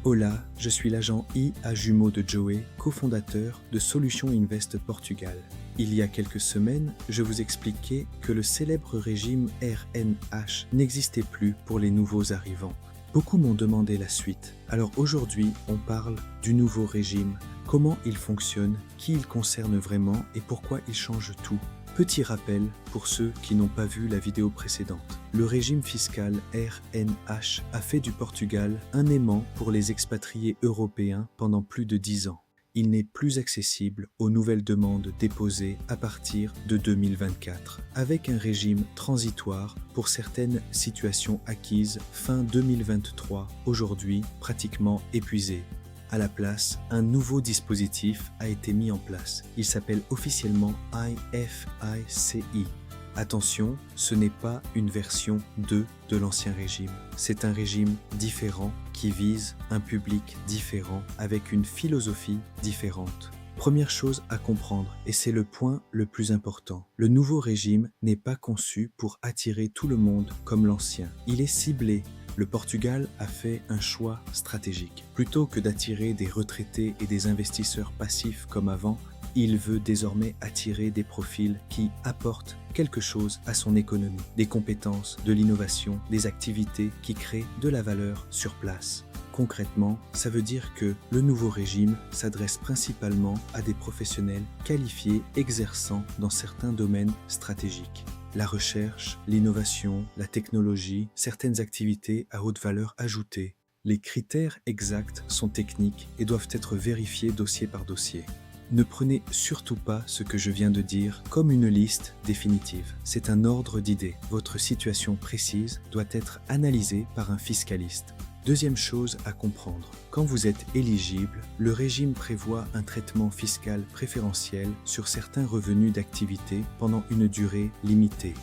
Hola, je suis l'agent I à jumeaux de Joey, cofondateur de Solutions Invest Portugal. Il y a quelques semaines, je vous expliquais que le célèbre régime RNH n'existait plus pour les nouveaux arrivants. Beaucoup m'ont demandé la suite. Alors aujourd'hui, on parle du nouveau régime, comment il fonctionne, qui il concerne vraiment et pourquoi il change tout. Petit rappel pour ceux qui n'ont pas vu la vidéo précédente. Le régime fiscal RNH a fait du Portugal un aimant pour les expatriés européens pendant plus de 10 ans. Il n'est plus accessible aux nouvelles demandes déposées à partir de 2024, avec un régime transitoire pour certaines situations acquises fin 2023, aujourd'hui pratiquement épuisées. À la place, un nouveau dispositif a été mis en place. Il s'appelle officiellement IFICI. Attention, ce n'est pas une version 2 de l'ancien régime. C'est un régime différent qui vise un public différent avec une philosophie différente. Première chose à comprendre, et c'est le point le plus important, le nouveau régime n'est pas conçu pour attirer tout le monde comme l'ancien. Il est ciblé. Le Portugal a fait un choix stratégique. Plutôt que d'attirer des retraités et des investisseurs passifs comme avant, il veut désormais attirer des profils qui apportent quelque chose à son économie, des compétences, de l'innovation, des activités qui créent de la valeur sur place. Concrètement, ça veut dire que le nouveau régime s'adresse principalement à des professionnels qualifiés exerçant dans certains domaines stratégiques. La recherche, l'innovation, la technologie, certaines activités à haute valeur ajoutée. Les critères exacts sont techniques et doivent être vérifiés dossier par dossier. Ne prenez surtout pas ce que je viens de dire comme une liste définitive. C'est un ordre d'idées. Votre situation précise doit être analysée par un fiscaliste. Deuxième chose à comprendre, quand vous êtes éligible, le régime prévoit un traitement fiscal préférentiel sur certains revenus d'activité pendant une durée limitée.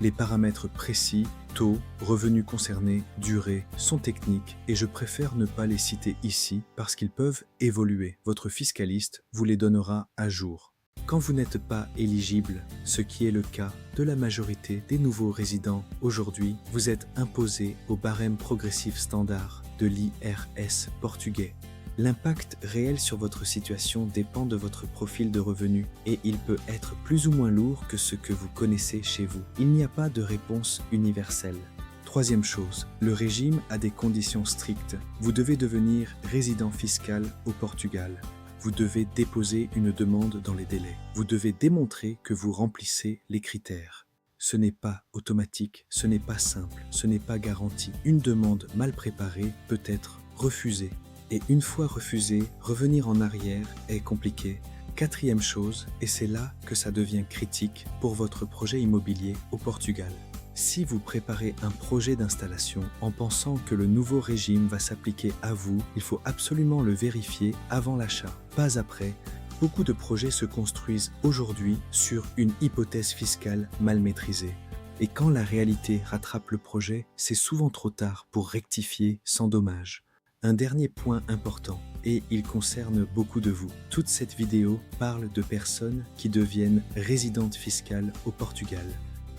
Les paramètres précis, taux, revenus concernés, durée, sont techniques et je préfère ne pas les citer ici parce qu'ils peuvent évoluer. Votre fiscaliste vous les donnera à jour. Quand vous n'êtes pas éligible, ce qui est le cas de la majorité des nouveaux résidents aujourd'hui, vous êtes imposé au barème progressif standard de l'IRS portugais. L'impact réel sur votre situation dépend de votre profil de revenu et il peut être plus ou moins lourd que ce que vous connaissez chez vous. Il n'y a pas de réponse universelle. Troisième chose, le régime a des conditions strictes. Vous devez devenir résident fiscal au Portugal. Vous devez déposer une demande dans les délais. Vous devez démontrer que vous remplissez les critères. Ce n'est pas automatique, ce n'est pas simple, ce n'est pas garanti. Une demande mal préparée peut être refusée. Et une fois refusée, revenir en arrière est compliqué. Quatrième chose, et c'est là que ça devient critique pour votre projet immobilier au Portugal. Si vous préparez un projet d'installation en pensant que le nouveau régime va s'appliquer à vous, il faut absolument le vérifier avant l'achat, pas après. Beaucoup de projets se construisent aujourd'hui sur une hypothèse fiscale mal maîtrisée. Et quand la réalité rattrape le projet, c'est souvent trop tard pour rectifier sans dommage. Un dernier point important, et il concerne beaucoup de vous. Toute cette vidéo parle de personnes qui deviennent résidentes fiscales au Portugal.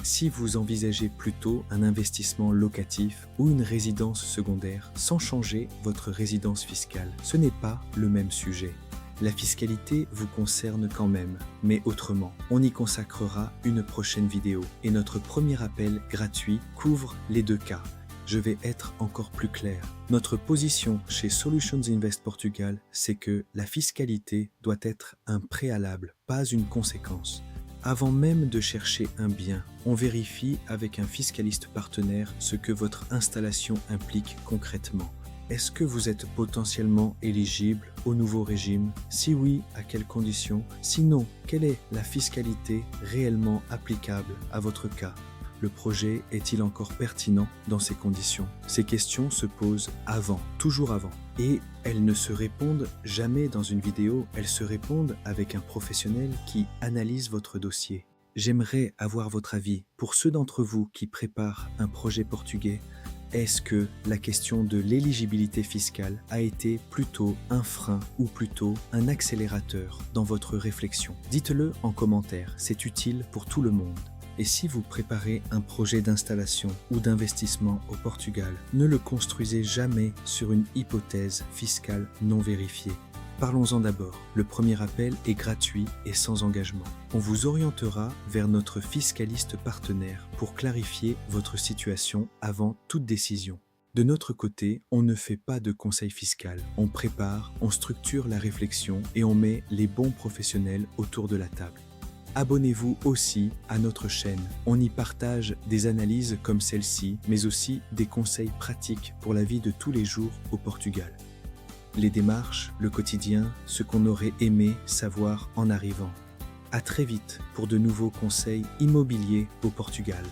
Si vous envisagez plutôt un investissement locatif ou une résidence secondaire sans changer votre résidence fiscale, ce n'est pas le même sujet. La fiscalité vous concerne quand même, mais autrement. On y consacrera une prochaine vidéo et notre premier appel gratuit couvre les deux cas. Je vais être encore plus clair. Notre position chez Solutions Invest Portugal, c'est que la fiscalité doit être un préalable, pas une conséquence. Avant même de chercher un bien, on vérifie avec un fiscaliste partenaire ce que votre installation implique concrètement. Est-ce que vous êtes potentiellement éligible au nouveau régime? Si oui, à quelles conditions? Sinon, quelle est la fiscalité réellement applicable à votre cas? Le projet est-il encore pertinent dans ces conditions? Ces questions se posent avant, toujours avant. Et elles ne se répondent jamais dans une vidéo, elles se répondent avec un professionnel qui analyse votre dossier. J'aimerais avoir votre avis. Pour ceux d'entre vous qui préparent un projet portugais, est-ce que la question de l'éligibilité fiscale a été plutôt un frein ou plutôt un accélérateur dans votre réflexion? Dites-le en commentaire, c'est utile pour tout le monde. Et si vous préparez un projet d'installation ou d'investissement au Portugal, ne le construisez jamais sur une hypothèse fiscale non vérifiée. Parlons-en d'abord. Le premier appel est gratuit et sans engagement. On vous orientera vers notre fiscaliste partenaire pour clarifier votre situation avant toute décision. De notre côté, on ne fait pas de conseil fiscal. On prépare, on structure la réflexion et on met les bons professionnels autour de la table. Abonnez-vous aussi à notre chaîne. On y partage des analyses comme celle-ci, mais aussi des conseils pratiques pour la vie de tous les jours au Portugal. Les démarches, le quotidien, ce qu'on aurait aimé savoir en arrivant. À très vite pour de nouveaux conseils immobiliers au Portugal.